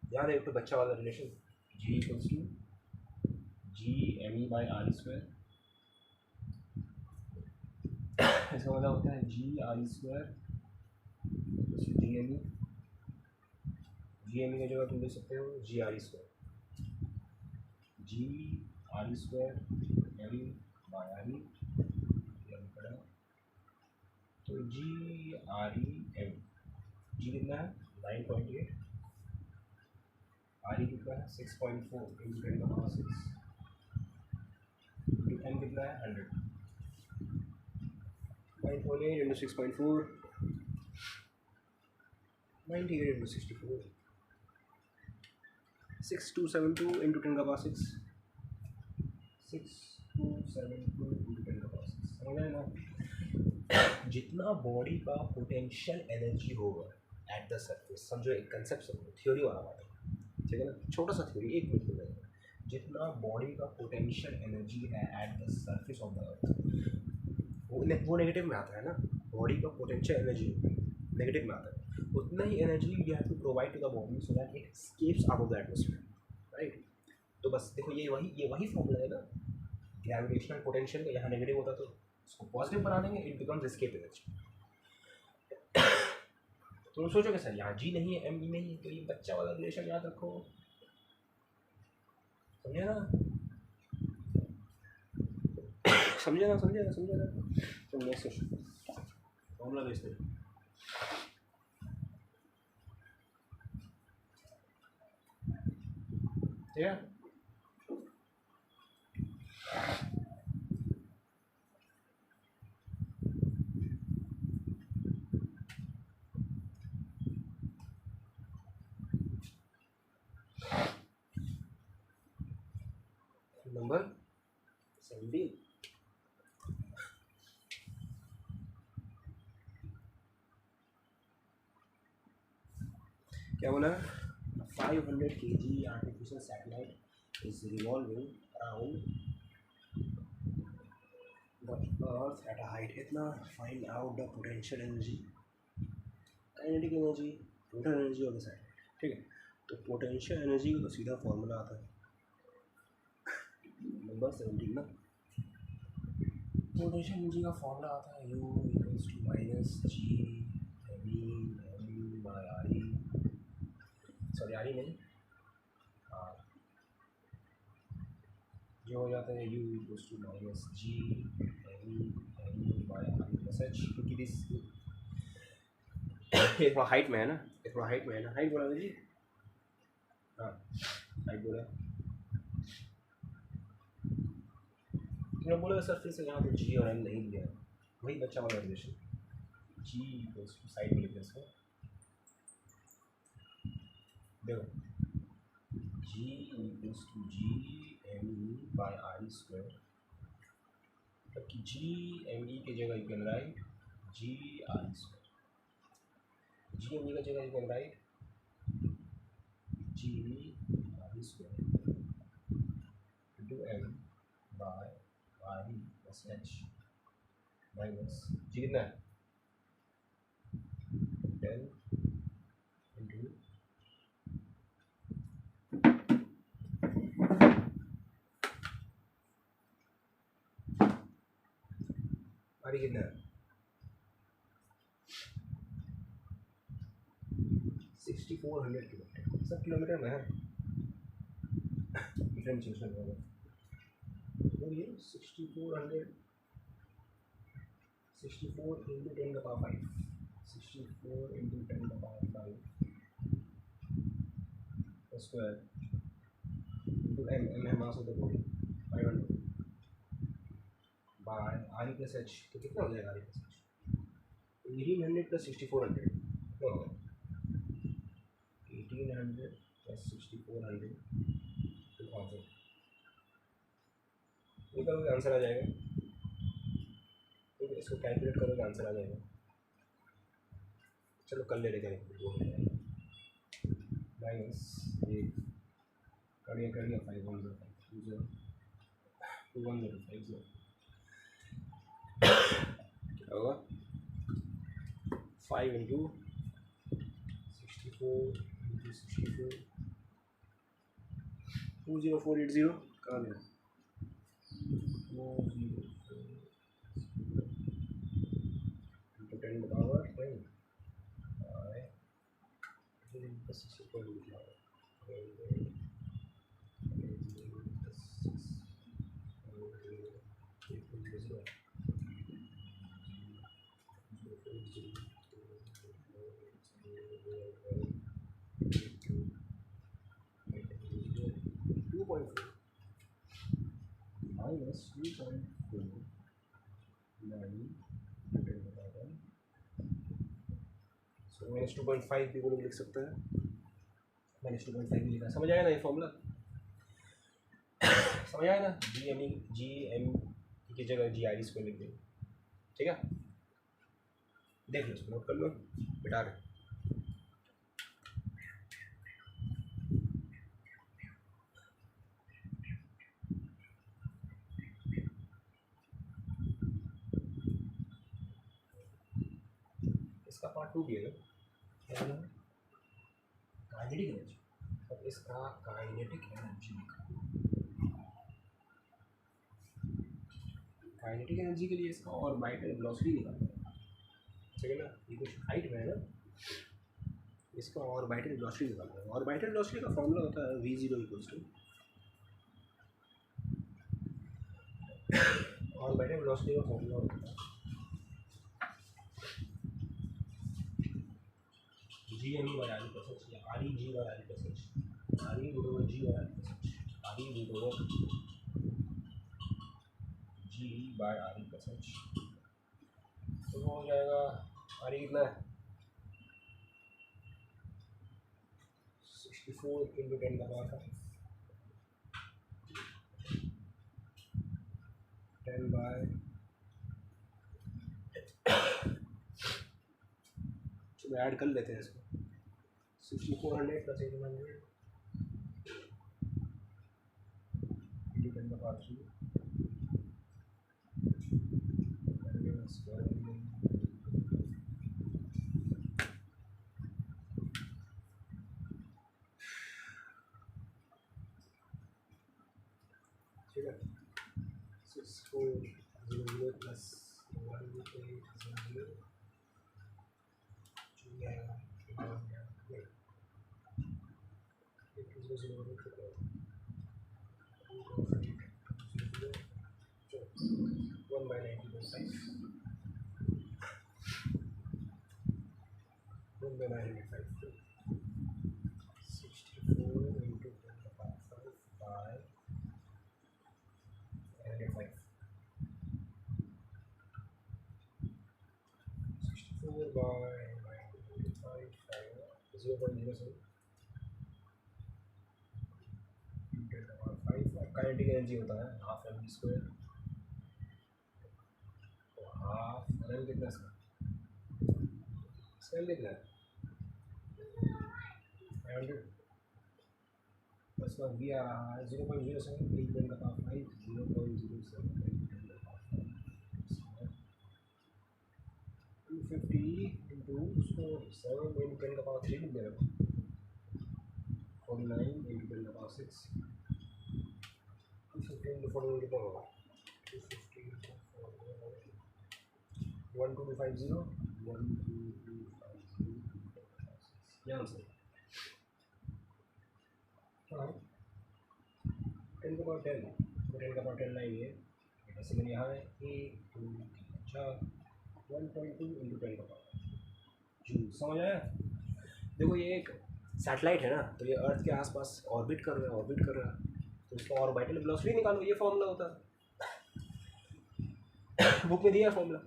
याद है एक तो बच्चा वाला relation, g equals to g M e by r square, इसका मतलब होता है g r square g M e, g M e की जगह तुम ले सकते हो g r square, g r square m by are e, तो जी आर ई एम, जी कितना है 9.8, आर ई कितना है 6.4 × 10⁻⁶, एम कितना है 100, 9.8 × 6.4, 98 × 64, 6272 × 10⁻⁶, 6272 into 10 का पावर 6 समझ आए ना। जितना बॉडी का पोटेंशियल एनर्जी होगा एट द सरफेस, समझो एक कंसेप्ट समझो, थ्योरी वाला बात है, ठीक है ना, छोटा सा थ्योरी, एक मिनट में जाएगा। जितना बॉडी का पोटेंशियल एनर्जी है at the surface of the earth, वो नेगेटिव में आता है ना, बॉडी का पोटेंशियल एनर्जी नेगेटिव में आता है, उतना ही energy you have to provide to the body so that it escapes out of the atmosphere, right. तो बस देखो ये वही फॉर्मूला है ना ग्रेविटेशनल पोटेंशियल का। यहाँ नेगेटिव होता तो उसको पॉजिटिव बना देंगे, इट बिकम्स एस्केप एनर्जी। तो तुम सोचोगे सर यहाँ जी नहीं है, एम ई नहीं है, तो ये बच्चा वाला रिलेशन याद रखो, समझे ना, समझे ना, समझे ना, समझे ना। तो नेक्स्ट क्वेश्चन फॉर्मूला भेजते हैं, ठीक है। नंबर 17 क्या बोला, 500 kg artificial satellite is revolving around the earth at a height, इतना find out the potential energy, kinetic energy, total energy of the satellite, ठीक है। तो पोटेंशियल एनर्जी का सीधा फॉर्मूला आता है नंबर 17 ना, पोटेंशियल एनर्जी का फॉर्मूला आता है U equals to minus G M by are E, sorry R E नहीं आर, जो हो जाता है U equals to minus G M by R E plus H, क्योंकि दिस ये थोड़ा हाइट में है ना, ये थोड़ा हाइट में है ना, हाइट बोला जी, हाँ हाइट बोला, तुमने बोला सर फिर से यहाँ तो जी और एम नहीं दिया है, वही बच्चा वाला relation, g equals to side में लिख इसको, देखो g equals to g M e by are e square, जबकि जी एम ई की जगह you can write g r e square, g M e का जगह you can write g r e square into m by R E plus h minus g कितना है 10 into R E कितना है 6400 kilometre, सब kilometre में है, differentiation होगा, तो ये 6400 64 इंटू 10 का पावर 5, 64 इंटू 10 का पावर 5 स्क्वायर इंटू एम है mass of the body 500 by R E plus H, तो कितना हो जाएगा आर ई प्लस एच, 1800 प्लस 6400 कितना होगा 1800 प्लस 6400 2000, ये करोगे आंसर आ जाएगा, ठीक है, इसको कैलकुलेट करोगे आंसर आ जाएगा, चलो कल ले लेते हैं, वो हो जाएगा माइनस ये कर दिया 5105 2105 क्या होगा 5 इंटू 64 इंटू 64 20480 कहाँ गया 204 इंटू 10 का पावर 10 64 लिखा माइनस 2.4 सो माइनस 2.5 भी बोलो लिख सकते हैं, माइनस 2.5 भी लिखा, समझ आया ना ये फॉर्मूला, समझ आया ना, जी एम की जगह जी आई स्क्वायर लिख देंगे, ठीक है। देख लो इसको, नोट कर लो, बिठा रहे। इसका पार्ट 2 दिएगा काइनेटिक एनर्जी, अब इसका काइनेटिक एनर्जी, काइनेटिक एनर्जी के लिए इसका और बाइटर वेलोसिटी निकालना है, ठीक है ना। ये कुछ हाइट में है ना, इसका और बाइटर वेलोसिटी निकालना है। और बाइटर वेलोसिटी का फॉर्मूला होता है v0 इक्वल्स टू, और बाइटर वेलोसिटी का फॉर्मूला होता है G M by r plus h, या r e g by r plus h, r e root over g by r plus h, r e root over g by r plus H, तो वो हो जाएगा R ई कितना है 64 into 10 का power 10 bye, चलो add कर लेते हैं इसको, 6400 प्लस 800 इंटू 10 का पावर 3 स्क्वायर, ठीक है। 6400 plus 180 1 by 90.5, 1 by 95, 64 into 10 to the power 5 by 95, 64 by 95, 0.07 into 10 to the power 5, और काइनेटिक एनर्जी होता है हाफ एम स्क्वायर, तो हाफ एम कितना इसका कितना है 500 बस का वी आ रहा है 0.07 8 10 का पावर 5, 0.07 250 इंटू उसको 7 इंटू 10 का पावर 3 लिख देगा, 49 इंटू 10 का पावर 6, 250 इंटू 49 कितना होगा 250 इंटू 12250 यहाँ से हाँ 10 का पावर 10, तो 10 का पावर 10 लाएंगे, ऐसे मैंने यहाँ है 1 2 4 1.2 इंटू 10 का पावर जूल, समझ आया। देखो ये एक सैटेलाइट है ना, तो ये अर्थ के आसपास ऑर्बिट कर रहा है, तो इसका ऑर्बिटल वेलोसिटी निकालो, ये फॉर्मूला होता है बुक में दिया फॉर्मूला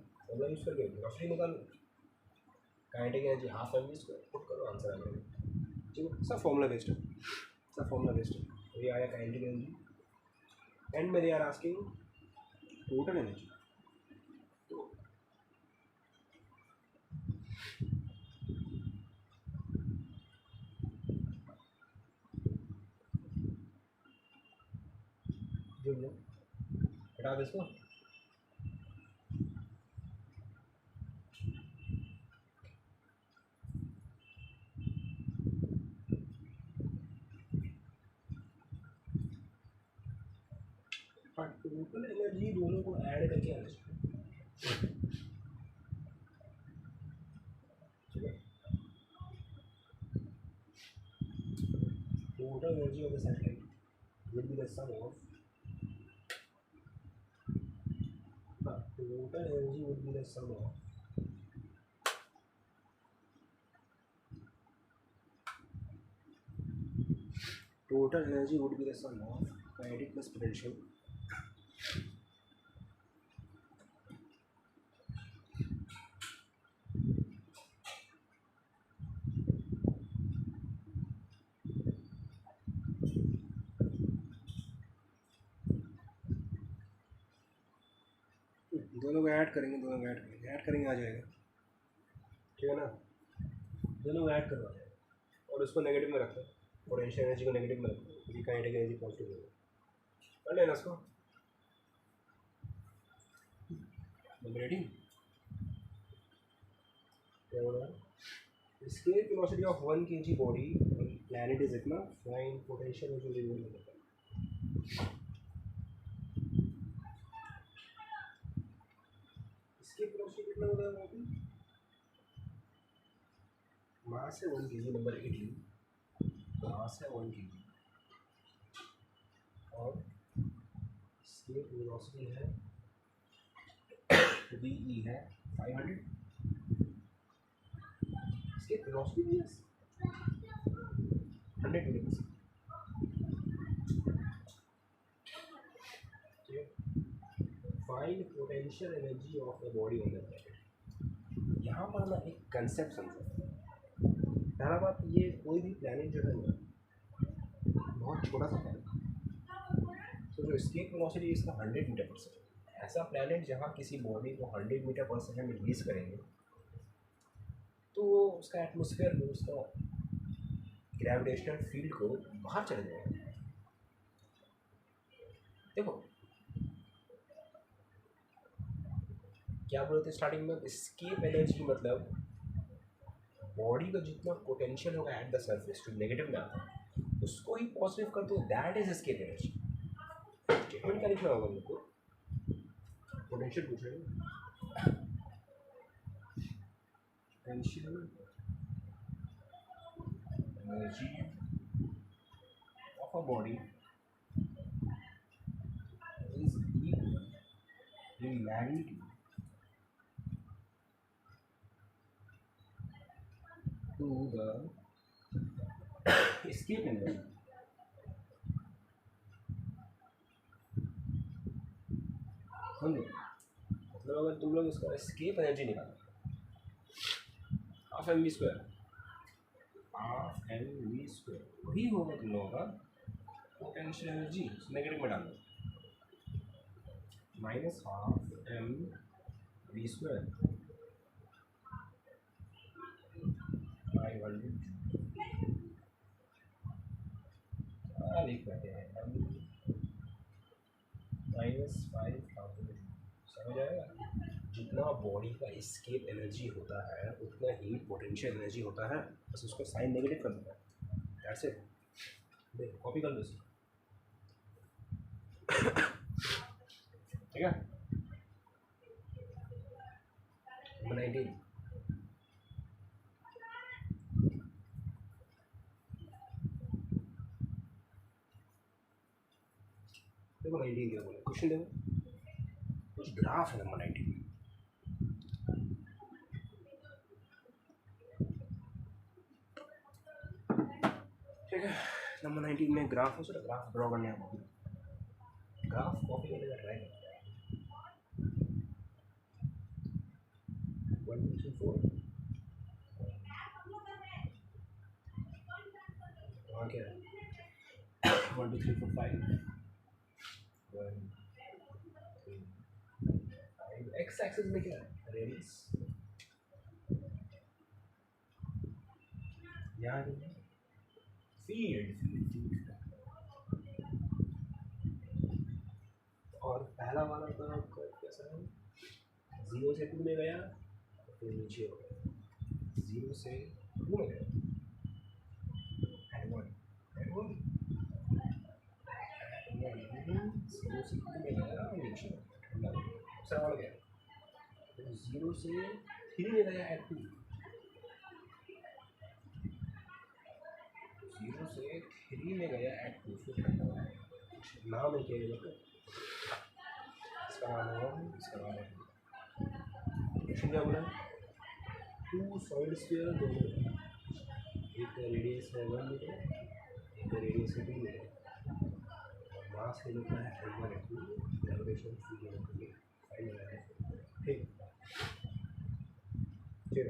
यूज़ करके वेलोसिटी निकालो, kinetic energy half M V square, put करो आंसर आ जाएगा, ठीक है। सब फॉर्मूला बेस्ड है, तो ये आया काइनेटिक एनर्जी, एंड में they are asking total energy, जो हटा दो इसको, टोटल एनर्जी दोनों को ऐड करके आना चाहिए, ठीक है। Total energy of the satellite will be the sum of, total energy would be the sum of kinetic plus potential दोनों को ऐड करेंगे, ऐड करेंगे आ जाएगा, ठीक है ना। दोनों को ऐड करवा जाएगा और उसको नेगेटिव में रखो, पोटेंशियल एनर्जी को नेगेटिव में रखो, काइनेटिक एनर्जी पॉजिटिव में कर लेना उसको। नंबर 18 क्या बोल रहा है, scale velocity of 1 kg body planet is इतना, फाइंड पोटेंशियल एनर्जी रिलीज होता है। स्केल वेलोसिटी कितना होता है बॉडी, मास है 1 kg, नंबर 18 मास है 1 kg और स्केल वेलोसिटी है वी है 500, स्केल वेलोसिटी है 100 metre. Find potential energy of the body on the planet. यहाँ पर ना एक कंसेप्ट समझो। पहला बात, ये कोई भी प्लैनेट जो है ना बहुत छोटा सा प्लैनेट, तो जो एस्केप वेलोसिटी इसका 100 मीटर पर सेकेंड। ऐसा प्लैनेट जहाँ किसी बॉडी को 100 मीटर पर सेकेंड रिलीज करेंगे तो उसका एटमॉस्फेयर में उसका ग्रेविटेशनल फील्ड को बाहर चले जाएगा। देखो क्या बोलते थे स्टार्टिंग में, एस्केप एनर्जी मतलब बॉडी का जितना पोटेंशियल होगा एट द सरफेस जो नेगेटिव में आता है उसको ही पॉजिटिव कर दो, that is escape energy. Statement क्या लिखना होगा मुझको, पोटेंशियल पूछ रहे हैं, potential energy of a body is equal in magnitude to the escape energy। समझे, मतलब अगर तुम लोग इसका escape energy निकालो half M V square, half M V square वही होगा तुम लोगों का पोटेंशियल एनर्जी, नेगेटिव में डालो minus half M V square 500 लिख बैठे हैं -5000। समझ आएगा, जितना बॉडी का एस्केप एनर्जी होता है उतना ही पोटेंशियल एनर्जी होता है, बस उसको साइन नेगेटिव कर देता है, दैट्स इट। देखो कॉपी कर लो इसको, ठीक है। 19 देखो, 19 क्या बोला क्वेश्चन, देखो कुछ ग्राफ है नंबर 19 में, ठीक है। नंबर 19 में ग्राफ हो, सर ग्राफ ड्रॉ करने का, ग्राफ कॉपी करने का ट्राई करते हैं। 1 2 3 4 वहाँ क्या है 1 2 3 4 5 1 3 5 एक्स एक्सिस में क्या है रेडियस, यहाँ फील्ड और पहला वाला तो आपका कैसा है, 0 से 2 में गया फिर नीचे हो गया, 0 से 2 में गया एट 1 0 से 2 में गया नीचे दूसरा और गया, 0 से 3 में गया एट 2, 0 से 3 में गया एट 2, फिर नाम है क्या मतलब, इसका नाम है, इसका नाम है क्वेश्चन क्या बोला, 2 सॉलिड स्फीयर दोनों, एक का रेडियस है 1 मीटर, एक का रेडियस है 2 मीटर, मास है कितना है 1/2, ग्रेविटेशनल फील्ड फाइनल है, ठीक। फिर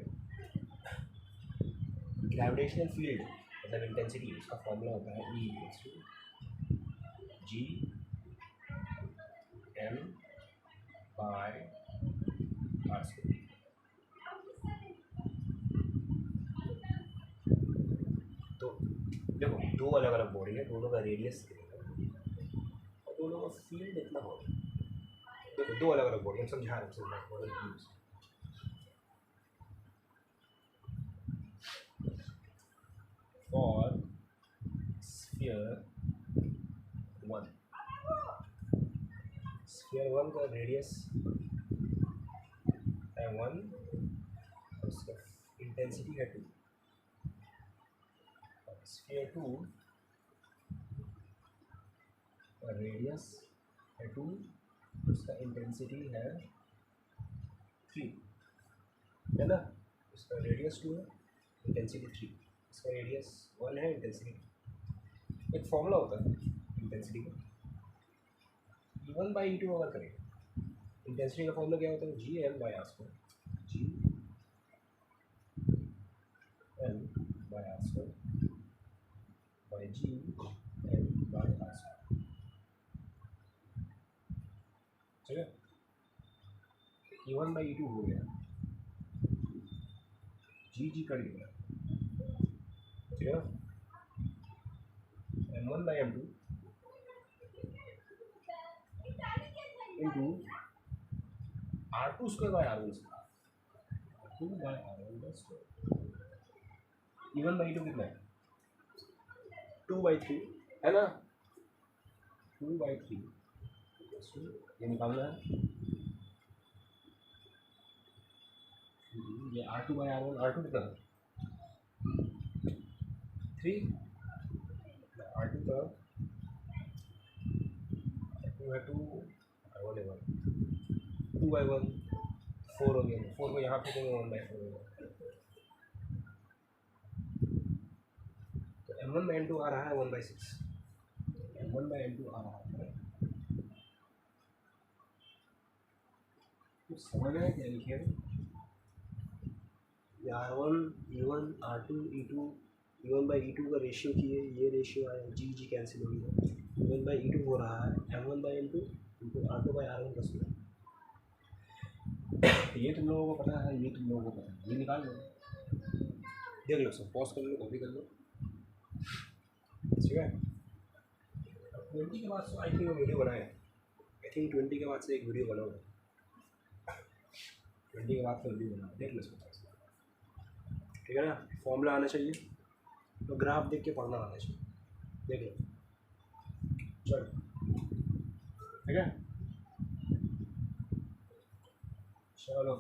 ग्रेविटेशनल फील्ड मतलब इंटेंसिटी, उसका फॉर्मूला होता है E = G m/2 are square. तो देखो दो अलग अलग बॉडी है, दोनों का रेडियस और दोनों का फील्ड इतना हो। देखो दो अलग अलग बॉडी, हम समझा रहे हैं। For sphere one, sphere one का रेडियस है 1, उसका इंटेंसिटी है 2। स्फीयर 2 का रेडियस है 2, उसका इंटेंसिटी है 3, है ना। इसका रेडियस 2 है, इंटेंसिटी 3, इसका रेडियस 1 है, इंटेंसिटी। एक फॉर्मूला होता है इंटेंसिटी का, E1/E2 अगर करें, इंटेंसिटी का फॉर्मूला क्या होता है, G/M/R², G/M/R² by G/M/R², ठीक है। E1/E2 हो गया, G कट गया, ठीक है। M1/M2 into R2² by R1², R2/R1²। E1/E2 कितना है, 2/3 है ना, 2/3 ये निकालना है। ये R2/R1, R2 कितना है 3, R2 का R2 है 2, R1 है 1, 2/1 4 हो गया, 4 को यहाँ पे देंगे 1/4 होगा। तो M1/M2 आ रहा है 1/6, M1/M2 आ रहा है। कुछ समझ में क्या लिखे हैं, R1 E1 R2 E2, E1/E2 का रेशियो किए, ये रेशियो आया, जी कैंसिल हो गया, E1/E2 हो रहा है M1/M2 इंटू R2/R1 का स्क्वायर। ये तुम लोगों को पता है, ये तुम लोगों को पता है, ये निकाल लो, देख लो सब, पॉज कर लो, कॉपी कर लो, ठीक है। 20 के बाद से आई थिंक वीडियो बनाए, आई थिंक 20 के बाद से एक वीडियो बनाओ, 20 के बाद से वीडियो बनाओ, देख लो सब, ठीक है ना। फॉर्मूला आना चाहिए, तो ग्राफ देख के पढ़ना आना चाहिए, देख लो, चलो ठीक है, चलो।